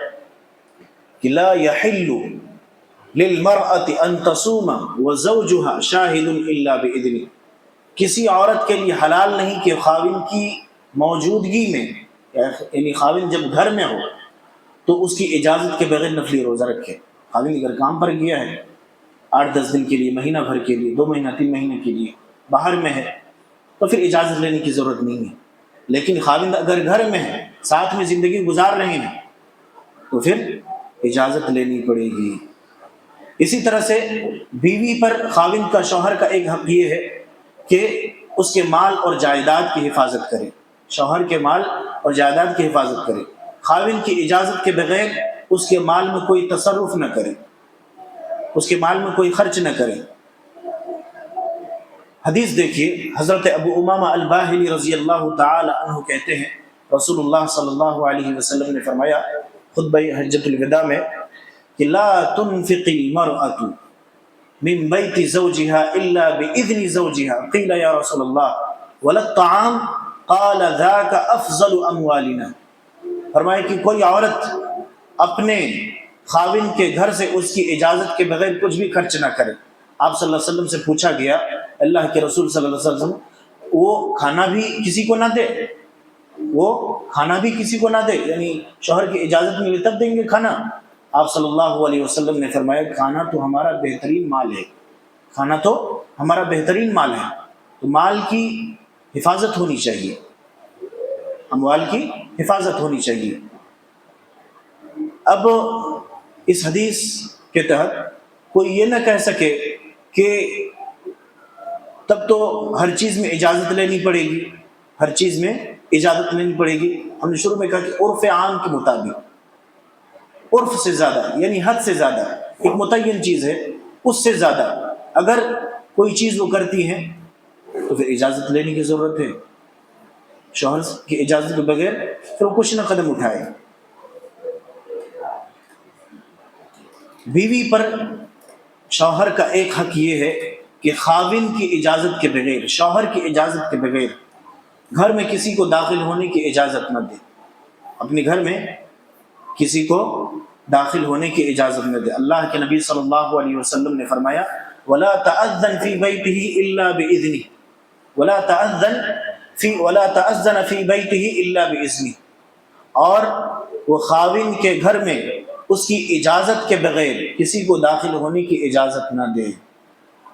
کہ لا يحل للمرأة ان تصوم وزوجها شاہد الا باذنه، کسی عورت کے لیے حلال نہیں کہ خاوند کی موجودگی میں، یعنی خاوند جب گھر میں ہو تو اس کی اجازت کے بغیر نفلی روزہ رکھے۔ خاوند اگر کام پر گیا ہے 8-10 دن کے لیے، مہینہ بھر کے لیے، 2 مہینہ 3 مہینے کے لیے باہر میں ہے تو پھر اجازت لینے کی ضرورت نہیں ہے، لیکن خاوند اگر گھر میں ہے، ساتھ میں زندگی گزار رہے ہیں، تو پھر اجازت لینی پڑے گی۔ اسی طرح سے بیوی پر خاوند کا، شوہر کا ایک حق یہ ہے کہ اس کے مال اور جائیداد کی حفاظت کرے، شوہر کے مال اور جائیداد کی حفاظت کرے، خاوند کی اجازت کے بغیر اس کے مال میں کوئی تصرف نہ کرے، اس کے مال میں کوئی خرچ نہ کرے۔ حدیث دیکھیے، حضرت ابو امامہ الباہلی رضی اللہ تعالی عنہ کہتے ہیں رسول اللہ صلی اللہ علیہ وسلم نے فرمایا خطبہ حجۃ الوداع میں کہ لا تنفق المرأة من بیت زوجها الا باذن زوجها قیل یا رسول اللہ ولا الطعام قال ذاک افضل اموالنا، فرمایا کہ کوئی عورت اپنے خاوند کے گھر سے اس کی اجازت کے بغیر کچھ بھی خرچ نہ کرے۔ آپ صلی اللہ علیہ وسلم سے پوچھا گیا، اللہ کے رسول صلی اللہ علیہ وسلم وہ کھانا بھی کسی کو نہ دے، وہ کھانا بھی کسی کو نہ دے، یعنی شوہر کی اجازت ملی تب دیں گے کھانا؟ آپ صلی اللہ علیہ وسلم نے فرمایا کھانا تو ہمارا بہترین مال ہے، کھانا تو ہمارا بہترین مال ہے، تو مال کی حفاظت ہونی چاہیے، اموال کی حفاظت ہونی چاہیے۔ اب اس حدیث کے تحت کوئی یہ نہ کہہ سکے کہ تب تو ہر چیز میں اجازت لینی پڑے گی، ہر چیز میں اجازت لینی پڑے گی۔ ہم نے شروع میں کہا کہ عرف عام کے مطابق، عرف سے زیادہ یعنی حد سے زیادہ، ایک متعین چیز ہے اس سے زیادہ اگر کوئی چیز وہ کرتی ہیں تو پھر اجازت لینے کی ضرورت ہے، شوہر کی اجازت کے بغیر پھر وہ کچھ نہ قدم اٹھائے۔ بیوی پر شوہر کا ایک حق یہ ہے کہ خاوند کی اجازت کے بغیر، شوہر کی اجازت کے بغیر گھر میں کسی کو داخل ہونے کی اجازت نہ دے، اپنے گھر میں کسی کو داخل ہونے کی اجازت نہ دے۔ اللہ کے نبی صلی اللہ علیہ وسلم نے فرمایا وَلَا تَأَذَّنْ فِي بَيْتِهِ إِلَّا بِإِذْنِهِ وَلَا تَأَذَّنَ فِي بَيْتِهِ إِلَّا بِإِذْنِهِ، اور وہ خاوند کے گھر میں اس کی اجازت کے بغیر کسی کو داخل ہونے کی اجازت نہ دے۔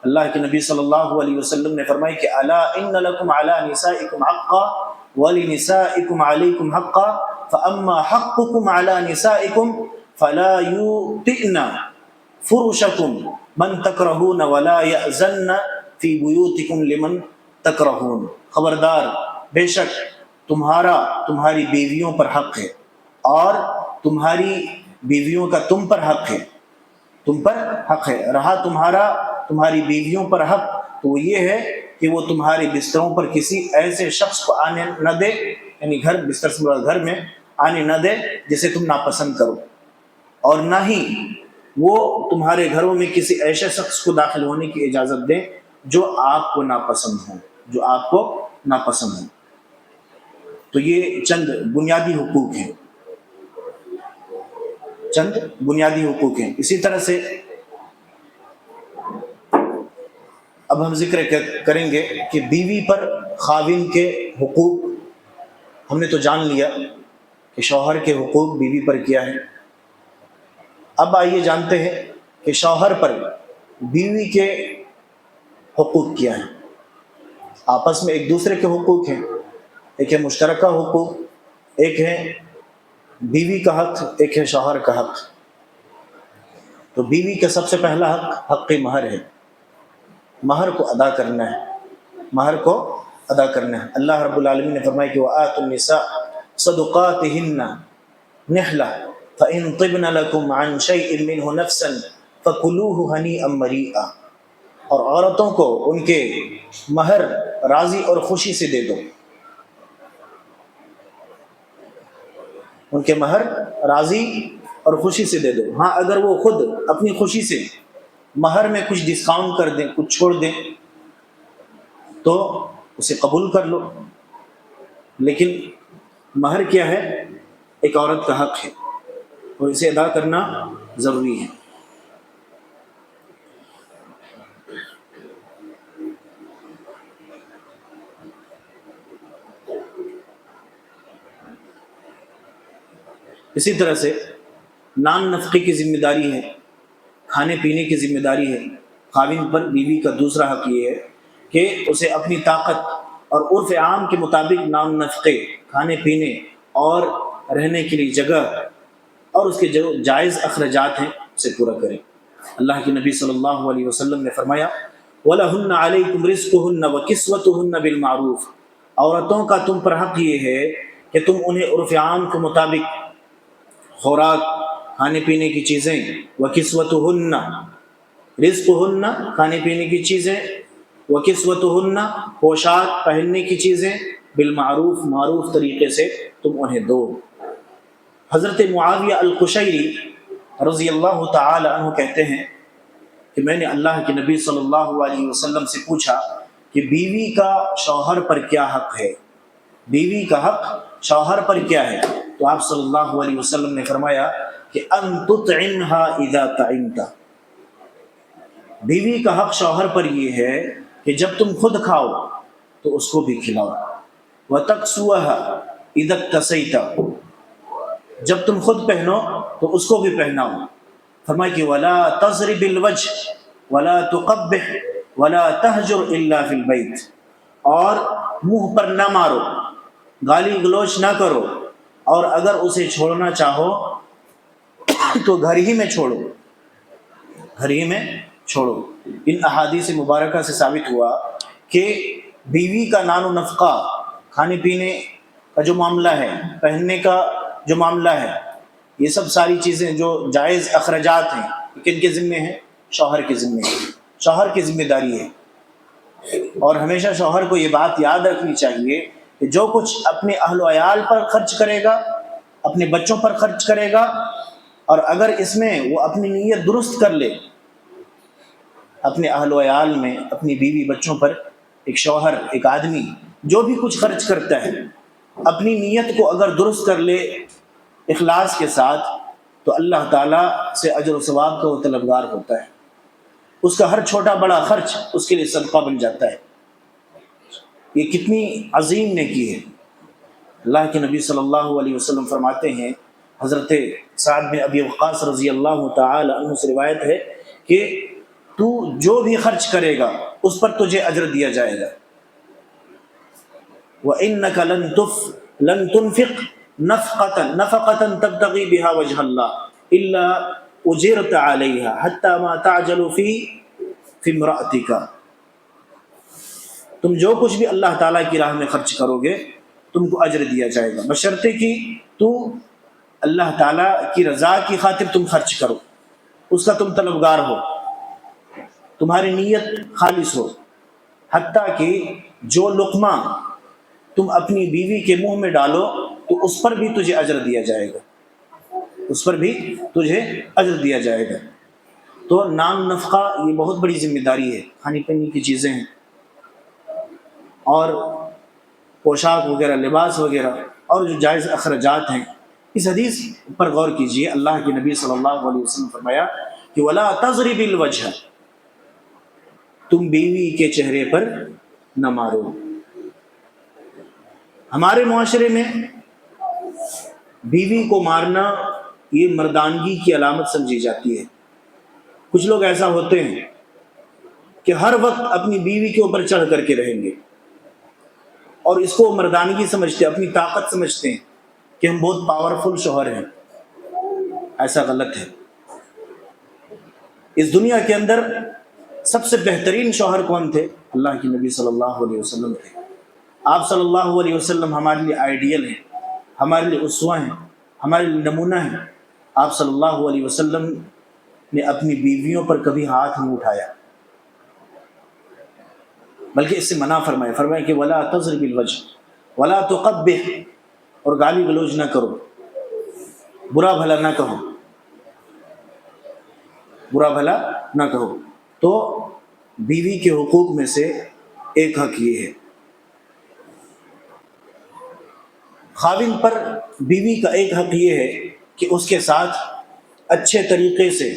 اللہ کے نبی صلی اللہ علیہ وسلم نے فرمایا کہ الا ان لکم علی نسائکم حقا ولنسائکم علیکم حقا فاما حقکم علی نسائکم فلا یوطئن فرشکم من تکرہون ولا یأذن فی بیوتکم لمن تکرہون، خبردار بے شک تمہاری بیویوں پر حق ہے، اور تمہاری بیویوں کا تم پر حق ہے، تم پر حق ہے، رہا تمہاری بیویوں پر حق تو وہ یہ ہے کہ وہ تمہارے بستروں پر کسی ایسے شخص کو آنے نہ دے، یعنی بستر سے گھر میں آنے نہ دے جسے تم ناپسند کرو، اور نہ ہی وہ تمہارے گھروں میں کسی ایسے شخص کو داخل ہونے کی اجازت دے جو آپ کو ناپسند ہوں، جو آپ کو ناپسند ہوں۔ تو یہ چند بنیادی حقوق ہیں، چند بنیادی حقوق ہیں۔ اسی طرح سے اب ہم ذکر کریں گے کہ بیوی پر خاوند کے حقوق۔ ہم نے تو جان لیا کہ شوہر کے حقوق بیوی پر کیا ہے، اب آئیے جانتے ہیں کہ شوہر پر بیوی کے حقوق کیا ہیں۔ آپس میں ایک دوسرے کے حقوق ہیں، ایک ہے مشترکہ حقوق، ایک ہے بیوی کا حق، ایک ہے شوہر کا حق۔ تو بیوی کا سب سے پہلا حق حق مہر ہے، مہر کو ادا کرنا ہے، مہر کو ادا کرنا ہے۔ اللہ رب العالمین نے فرمایا کہ وَآتُوا النِّسَاءَ صَدُقَاتِهِنَّ نِحْلَةً فَإِن طِبْنَ لَكُمْ عَنْ شَيْءٍ مِّنْهُ نَفْسًا فَكُلُوهُ هَنِيئًا مَرِيئًا، اور عورتوں کو ان کے مہر راضی اور خوشی سے دے دو، ان کے مہر راضی اور خوشی سے دے دو۔ ہاں اگر وہ خود اپنی خوشی سے مہر میں کچھ ڈسکاؤنٹ کر دیں، کچھ چھوڑ دیں، تو اسے قبول کر لو، لیکن مہر کیا ہے؟ ایک عورت کا حق ہے اور اسے ادا کرنا ضروری ہے۔ اسی طرح سے نان نفقے کی ذمہ داری ہے، کھانے پینے کی ذمہ داری ہے۔ خاوند پر بیوی کا دوسرا حق یہ ہے کہ اسے اپنی طاقت اور عرف عام کے مطابق نان نفقے، کھانے پینے اور رہنے کے لیے جگہ اور اس کے جو جائز اخراجات ہیں اسے پورا کرے۔ اللہ کے نبی صلی اللہ علیہ وسلم نے فرمایا وَلَهُنَّ عَلَيْكُمْ رِزْقُهُنَّ وَكِسْوَتُهُنَّ بِالْمَعْرُوفِ، عورتوں کا تم پر حق یہ ہے کہ تم انہیں عرف عام کے مطابق خوراک، کھانے پینے کی چیزیں، وَكِسْوَتُهُنَّ رِزْقُهُنَّ کھانے پینے کی چیزیں، وَكِسْوَتُهُنَّ پوشاک پہننے کی چیزیں، بالمعروف معروف طریقے سے تم انہیں دو۔ حضرت معاویہ القشیری رضی اللہ تعالی عنہ کہتے ہیں کہ میں نے اللہ کے نبی صلی اللہ علیہ وسلم سے پوچھا کہ بیوی کا شوہر پر کیا حق ہے، بیوی کا حق شوہر پر کیا ہے؟ تو آپ صلی اللہ علیہ وسلم نے فرمایا کہ ان تطعمها اذا طعمت، بیوی کا حق شوہر پر یہ ہے کہ جب تم خود کھاؤ تو اس کو بھی کھلاؤ، وتکسوها اذا اکتسیت، جب تم خود پہنو تو اس کو بھی پہناؤ۔ فرمایا کہ ولا تضرب الوجه ولا تقبح ولا تهجر الا في البيت، اور منہ پر نہ مارو، گالی گلوچ نہ کرو، اور اگر اسے چھوڑنا چاہو تو گھر ہی میں چھوڑو، گھر ہی میں چھوڑو۔ ان احادیث مبارکہ سے ثابت ہوا کہ بیوی کا نان و نفقہ، کھانے پینے کا جو معاملہ ہے، پہننے کا جو معاملہ ہے، یہ سب ساری چیزیں جو جائز اخراجات ہیں، کن کے ذمے ہیں؟ شوہر کے ذمے ہیں، شوہر کی ذمہ داری ہے۔ اور ہمیشہ شوہر کو یہ بات یاد رکھنی چاہیے کہ جو کچھ اپنے اہل و عیال پر خرچ کرے گا، اپنے بچوں پر خرچ کرے گا، اور اگر اس میں وہ اپنی نیت درست کر لے، اپنے اہل و عیال میں، اپنی بیوی بچوں پر ایک شوہر، ایک آدمی جو بھی کچھ خرچ کرتا ہے، اپنی نیت کو اگر درست کر لے اخلاص کے ساتھ، تو اللہ تعالیٰ سے اجر و ثواب کا وہ طلبگار ہوتا ہے۔ اس کا ہر چھوٹا بڑا خرچ اس کے لیے صدقہ بن جاتا ہے۔ یہ کتنی عظیم نیکی ہے۔ اللہ کے نبی صلی اللہ علیہ وسلم فرماتے ہیں، حضرت سعد بن ابی وقاص رضی اللہ تعالی عنہ سے روایت ہے کہ تو جو بھی خرچ کرے گا اس پر تجھے اجر دیا جائے گا۔ وَإِنَّكَ لَن تُنْفِقْ نَفَقَةً تَبْتَغِي بِهَا وَجْهَ اللَّهِ إِلَّا أُجِرْتَ عَلَيْهَا حَتَّى مَا تَعْجَلُ فِي امْرَأَتِكَ، تم جو کچھ بھی اللہ تعالیٰ کی راہ میں خرچ کرو گے تم کو اجر دیا جائے گا، بشرطے کہ تو اللہ تعالیٰ کی رضا کی خاطر تم خرچ کرو، اس کا تم طلبگار ہو، تمہاری نیت خالص ہو، حتیٰ کہ جو لقمہ تم اپنی بیوی کے منہ میں ڈالو تو اس پر بھی تجھے اجر دیا جائے گا، اس پر بھی تجھے اجر دیا جائے گا۔ تو نان نفقہ یہ بہت بڑی ذمہ داری ہے، کھانے پینے کی چیزیں ہیں، اور پوشاک وغیرہ، لباس وغیرہ اور جو جائز اخراجات ہیں، اس حدیث پر غور کیجئے۔ اللہ کے نبی صلی اللہ علیہ وسلم فرمایا کہ وَلَا تَضْرِبِ الْوَجْهَ، تم بیوی کے چہرے پر نہ مارو۔ ہمارے معاشرے میں بیوی کو مارنا یہ مردانگی کی علامت سمجھی جاتی ہے۔ کچھ لوگ ایسا ہوتے ہیں کہ ہر وقت اپنی بیوی کے اوپر چڑھ کر کے رہیں گے اور اس کو مردانگی سمجھتے ہیں، اپنی طاقت سمجھتے ہیں کہ ہم بہت پاورفل شوہر ہیں۔ ایسا غلط ہے۔ اس دنیا کے اندر سب سے بہترین شوہر کون تھے؟ اللہ کے نبی صلی اللہ علیہ وسلم تھے۔ آپ صلی اللہ علیہ وسلم ہمارے لیے آئیڈیل ہیں، ہمارے لیے اسوہ ہیں، ہمارے لیے نمونہ ہیں۔ آپ صلی اللہ علیہ وسلم نے اپنی بیویوں پر کبھی ہاتھ نہیں اٹھایا، بلکہ اس سے منع فرمایا، فرمایا کہ وَلَا تَضْرِبِ الْوَجْهَ وَلَا تُقَبِّحْ، اور گالی گلوچ نہ کرو، برا بھلا نہ کہو، برا بھلا نہ کہو۔ تو بیوی کے حقوق میں سے ایک حق یہ ہے۔ خاوند پر بیوی کا ایک حق یہ ہے کہ اس کے ساتھ اچھے طریقے سے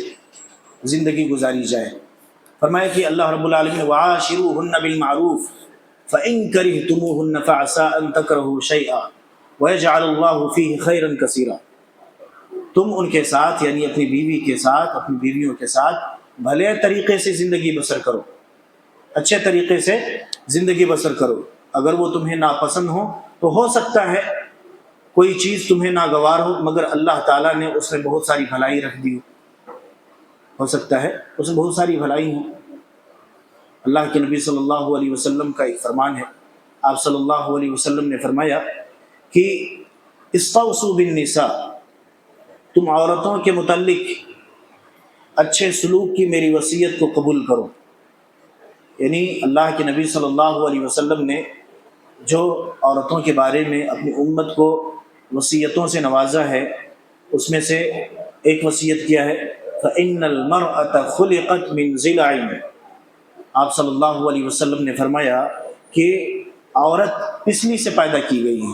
زندگی گزاری جائے۔ فرمایا کہ اللہ رب العالمین وَعَاشِرُوهُنَّ بِالْمَعْرُوفِ فَإِن كَرِهْتُمُوهُنَّ فَعَسَىٰ أَن تَكْرَهُوا شَيْئًا وَيَجْعَلَ اللَّهُ فِيهِ خَيْرًا كَثِيرًا، تم ان کے ساتھ یعنی اپنی بیوی کے ساتھ، اپنی بیویوں کے ساتھ بھلے طریقے سے زندگی بسر کرو، اچھے طریقے سے زندگی بسر کرو۔ اگر وہ تمہیں ناپسند ہو تو ہو سکتا ہے کوئی چیز تمہیں ناگوار ہو، مگر اللہ تعالیٰ نے اس میں بہت ساری بھلائی رکھ دی ہو سکتا ہے اس میں بہت ساری بھلائی ہوں۔ اللہ کے نبی صلی اللہ علیہ وسلم کا ایک فرمان ہے، آپ صلی اللہ علیہ وسلم نے فرمایا کہ استوصوا بالنساء، تم عورتوں کے متعلق اچھے سلوک کی میری وصیت کو قبول کرو۔ یعنی اللہ کے نبی صلی اللہ علیہ وسلم نے جو عورتوں کے بارے میں اپنی امت کو وصیتوں سے نوازا ہے، اس میں سے ایک وصیت کیا ہے فَإِنَّ الْمَرْأَةَ خُلِقَتْ مِنْ ضِلْعٍ، آپ صلی اللہ علیہ وسلم نے فرمایا کہ عورت پسلی سے پیدا کی گئی ہے،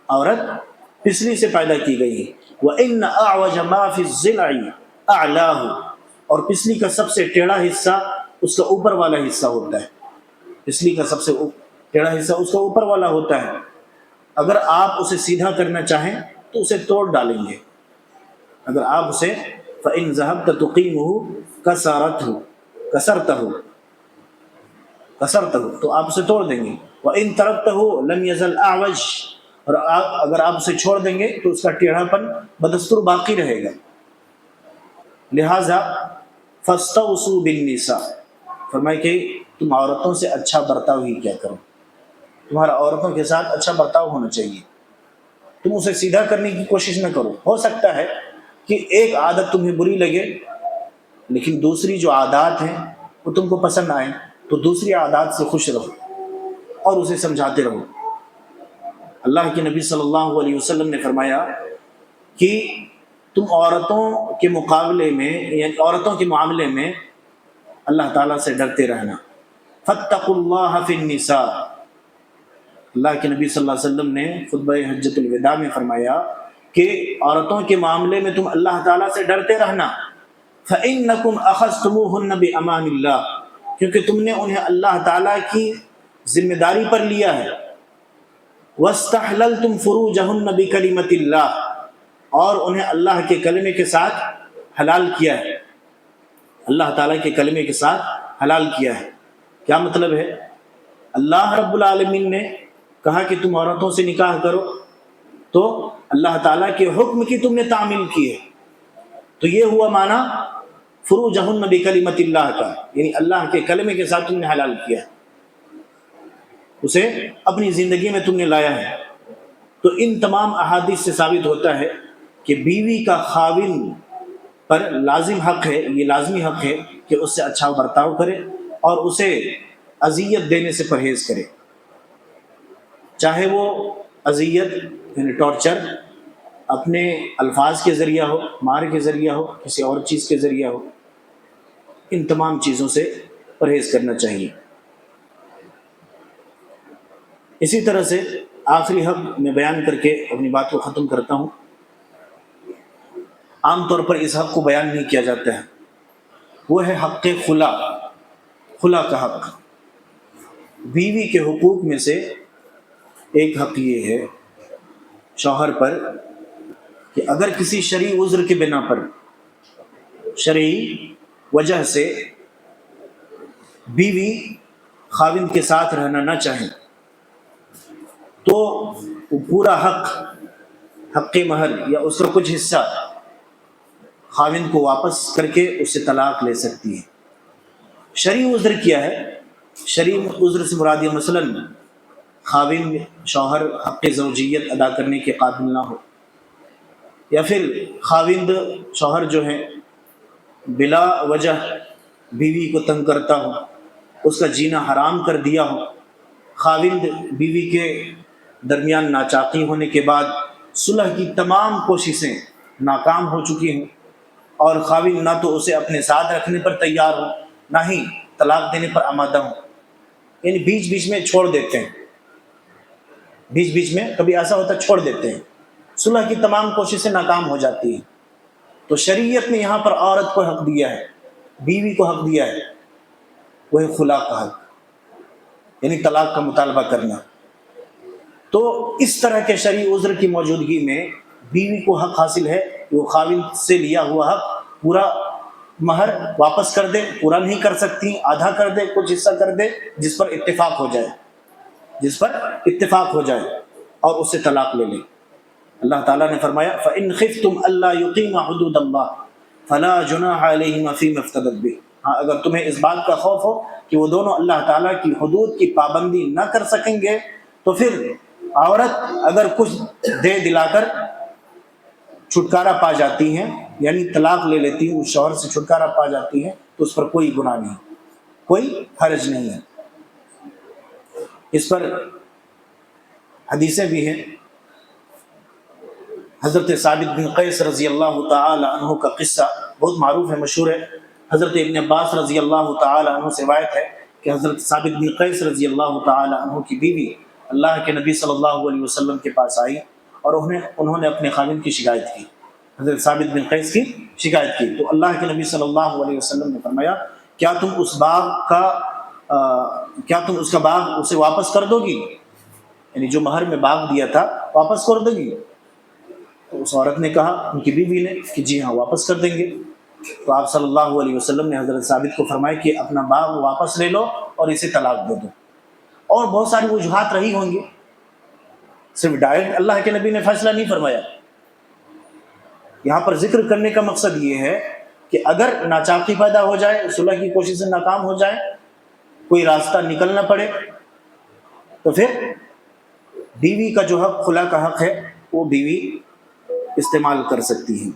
عورت پسلی سے پیدا کی گئی ہے۔ وَإِنَّ أَعْوَجَ مَا فِي الضِّلْعِ أَعْلَاهُ، اور پسلی کا سب سے ٹیڑھا حصہ اس کا اوپر والا حصہ ہوتا ہے۔ پسلی کا سب سے ٹیڑھا حصہ اس کا اوپر والا ہوتا ہے۔ اگر آپ اسے سیدھا کرنا چاہیں تو اسے توڑ ڈالیں گے، اگر آپ اسے فَإِن ذَهَبْتَ تُقِيمُهُ كَسَرْتَهُ، تو آپ اسے توڑ دیں گے۔ وَإِن تَرَكْتَهُ لَمْ يَزَلْ أَعْوَجْ، اور اگر آپ اسے چھوڑ دیں گے تو اس کا ٹیڑھا پن بدستور باقی رہے گا۔ لہٰذا فَاسْتَوْصُوا بِالنِّسَاء، فرمائے کہ تم عورتوں سے اچھا برتاؤ ہی کیا کرو، تمہارا عورتوں کے ساتھ اچھا برتاؤ ہونا چاہیے، تم اسے سیدھا کرنے کی کوشش نہ کرو۔ ہو سکتا ہے کہ ایک عادت تمہیں بری لگے لیکن دوسری جو عادات ہیں وہ تم کو پسند آئیں، تو دوسری عادات سے خوش رہو اور اسے سمجھاتے رہو۔ اللہ کے نبی صلی اللہ علیہ وسلم نے فرمایا کہ تم عورتوں کے مقابلے میں یعنی عورتوں کے معاملے میں اللہ تعالیٰ سے ڈرتے رہنا۔ فَاتَّقُوا اللَّهَ فِي النِّسَاءِ، اللہ کے نبی صلی اللہ علیہ وسلم نے خطبہ حجۃ الوداع میں فرمایا کہ عورتوں کے معاملے میں تم اللہ تعالیٰ سے ڈرتے رہنا۔ فَإِنَّكُمْ أَخَذْتُمُوهُنَّ بِأَمَانِ اللَّهِ، کیونکہ تم نے انہیں اللہ تعالیٰ کی ذمہ داری پر لیا ہے۔ وَاسْتَحْلَلْتُمْ فُرُوجَهُنَّ بِكَلِمَةِ اللَّهِ، اور انہیں اللہ کے کلمے کے ساتھ حلال کیا ہے، اللہ تعالیٰ کے کلمے کے ساتھ حلال کیا ہے۔ کیا مطلب ہے؟ اللہ رب العالمین نے کہا کہ تم عورتوں سے نکاح کرو تو اللہ تعالیٰ کے حکم کی تم نے تعمیل کی ہے، تو یہ ہوا معنی فروجہن بکلمۃ اللہ کا، یعنی اللہ کے کلمے کے ساتھ تم نے حلال کیا ہے، اسے اپنی زندگی میں تم نے لایا ہے۔ تو ان تمام احادیث سے ثابت ہوتا ہے کہ بیوی کا خاوند پر لازم حق ہے، یہ لازمی حق ہے کہ اس سے اچھا برتاؤ کرے اور اسے اذیت دینے سے پرہیز کرے، چاہے وہ اذیت یعنی ٹارچر اپنے الفاظ کے ذریعہ ہو، مار کے ذریعہ ہو، کسی اور چیز کے ذریعہ ہو، ان تمام چیزوں سے پرہیز کرنا چاہیے۔ اسی طرح سے آخری حق میں بیان کر کے اپنی بات کو ختم کرتا ہوں. عام طور پر اس حق کو بیان نہیں کیا جاتا ہے، وہ ہے حق خلا، خلا کا حق. بیوی کے حقوق میں سے ایک حق یہ ہے شوہر پر کہ اگر کسی شرعی عذر کے بنا پر، شرعی وجہ سے بیوی خاوند کے ساتھ رہنا نہ چاہیں تو وہ پورا حق مہر یا اس کا کچھ حصہ خاوند کو واپس کر کے اس سے طلاق لے سکتی ہے. شرعی عذر کیا ہے؟ شرعی عذر سے مراد یہ مثلاً خاوند شوہر حق زوجیت ادا کرنے کے قابل نہ ہو، یا پھر خاوند شوہر جو ہے بلا وجہ بیوی کو تنگ کرتا ہو، اس کا جینا حرام کر دیا ہو، خاوند بیوی کے درمیان ناچاقی ہونے کے بعد صلح کی تمام کوششیں ناکام ہو چکی ہوں، اور خاوند نہ تو اسے اپنے ساتھ رکھنے پر تیار ہو نہ ہی طلاق دینے پر آمادہ ہوں، یعنی بیچ بیچ میں چھوڑ دیتے ہیں، بیچ بیچ میں کبھی ایسا ہوتا ہے چھوڑ دیتے ہیں، صلح کی تمام کوششیں ناکام ہو جاتی ہیں. تو شریعت نے یہاں پر عورت کو حق دیا ہے، بیوی کو حق دیا ہے، وہ ہے خلا کا حق، یعنی طلاق کا مطالبہ کرنا. تو اس طرح کے شرعی عذر کی موجودگی میں بیوی کو حق حاصل ہے کہ وہ خاوند سے لیا ہوا حق پورا مہر واپس کر دے. پورا نہیں کر سکتی، آدھا کر دے، کچھ حصہ کر دے، جس پر اتفاق ہو جائے اور اس سے طلاق لے لے. اللہ تعالیٰ نے فرمایا فَإِنْ خِفْتُمْ أَلَّا يُقِيمَ حُدُودَ اللَّهِ فَلَا جُنَاحَ عَلَيْهِمَا فِي مَا افْتَدَتْ بِهِ. ہاں، اگر تمہیں اس بات کا خوف ہو کہ وہ دونوں اللہ تعالیٰ کی حدود کی پابندی نہ کر سکیں گے تو پھر عورت اگر کچھ دے دلا کر چھٹکارا پا جاتی ہیں، یعنی طلاق لے لیتی ہیں، اس شوہر سے چھٹکارا پا جاتی ہیں، تو اس پر کوئی گناہ نہیں، کوئی حرج نہیں ہے. اس پر حدیثیں بھی ہیں. حضرت ثابت بن قیس رضی اللہ تعالی عنہ کا قصہ بہت معروف ہے، مشہور ہے. حضرت ابن عباس رضی اللہ تعالی عنہ سے روایت ہے کہ حضرت ثابت بن قیس رضی اللہ تعالی عنہ کی بیوی اللہ کے نبی صلی اللہ علیہ وسلم کے پاس آئی اور انہوں نے اپنے خاوند کی شکایت کی، حضرت ثابت بن قیس کی شکایت کی. تو اللہ کے نبی صلی اللہ علیہ وسلم نے فرمایا کیا تم اس کا باغ اسے واپس کر دو گی، یعنی جو مہر میں باغ دیا تھا واپس کر دو گی؟ تو اس عورت نے کہا، ان کی بیوی نے، کہ جی ہاں واپس کر دیں گے. تو آپ صلی اللہ علیہ وسلم نے حضرت ثابت کو فرمایا کہ اپنا باغ واپس لے لو اور اسے طلاق دے دو. اور بہت ساری وجوہات رہی ہوں گی، صرف ڈائریکٹ اللہ کے نبی نے فیصلہ نہیں فرمایا. یہاں پر ذکر کرنے کا مقصد یہ ہے کہ اگر ناچاقی پیدا ہو جائے، صلح کی کوششیں ناکام ہو جائیں، کوئی راستہ نکلنا پڑے، تو پھر بیوی کا جو حق، خلا کا حق ہے، وہ بیوی استعمال کر سکتی ہیں.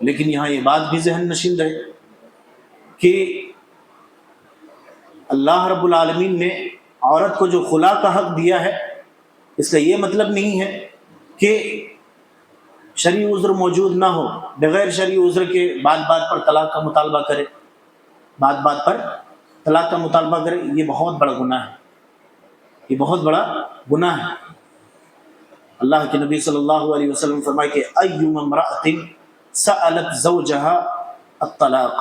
لیکن یہاں یہ بات بھی ذہن نشین رہے کہ اللہ رب العالمین نے عورت کو جو خلا کا حق دیا ہے، اس کا یہ مطلب نہیں ہے کہ شرعی عذر موجود نہ ہو، بغیر شرعی عذر کے بات پر طلاق کا مطالبہ کرے، بات پر طلاق کا مطالبہ کرے. یہ بہت بڑا گناہ ہے، یہ بہت بڑا گناہ ہے. اللہ کے نبی صلی اللہ علیہ وسلم فرمائے کہ ايما امرأة سألت زوجها الطلاق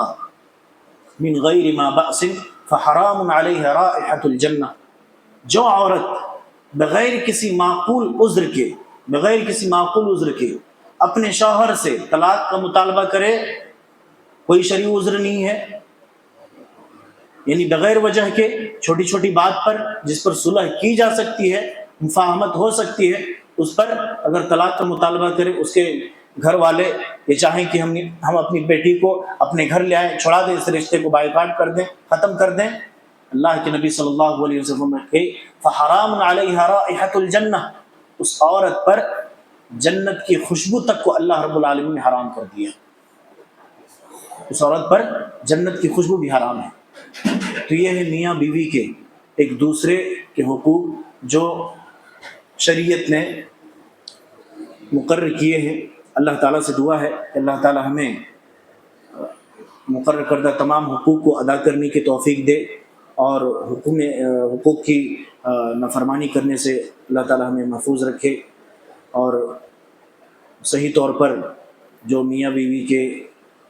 من غیر ما بأس فحرام علیہ رائحة الجنہ. جو عورت بغیر کسی معقول عذر کے اپنے شوہر سے طلاق کا مطالبہ کرے، کوئی شرعی عذر نہیں ہے، یعنی بغیر وجہ کے چھوٹی چھوٹی بات پر جس پر صلح کی جا سکتی ہے، مفاہمت ہو سکتی ہے، اس پر اگر طلاق کا مطالبہ کرے، اس کے گھر والے یہ چاہیں کہ ہم اپنی بیٹی کو اپنے گھر لے آئیں، چھڑا دیں، اس رشتے کو بائیکاٹ کر دیں، ختم کر دیں، اللہ کے نبی صلی اللہ علیہ وسلم نے فحرام علیہ رائحۃ الجنہ، اس عورت پر جنت کی خوشبو تک کو اللہ رب العالمین نے حرام کر دیا. اس عورت پر جنت کی خوشبو بھی حرام ہے. تو یہ ہے میاں بیوی کے ایک دوسرے کے حقوق جو شریعت نے مقرر کیے ہیں. اللہ تعالیٰ سے دعا ہے کہ اللہ تعالیٰ ہمیں مقرر کردہ تمام حقوق کو ادا کرنے کی توفیق دے اور حقوق کی نافرمانی کرنے سے اللہ تعالی ہمیں محفوظ رکھے، اور صحیح طور پر جو میاں بیوی کے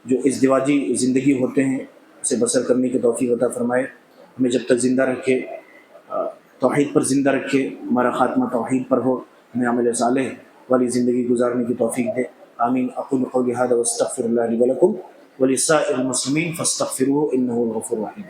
جو ازدواجی زندگی ہوتے ہیں اسے بسر کرنے کی توفیق عطا فرمائے، ہمیں جب تک زندہ رکھے توحید پر زندہ رکھے، ہمارا خاتمہ توحید پر ہو، ہمیں عمل صالح والی زندگی گزارنے کی توفیق دے۔ آمین۔ اقول قولی ھذا واستغفر اللہ لی ولکم ولسائر المسلمین فاستغفروہ انہ هو الغفور الرحیم۔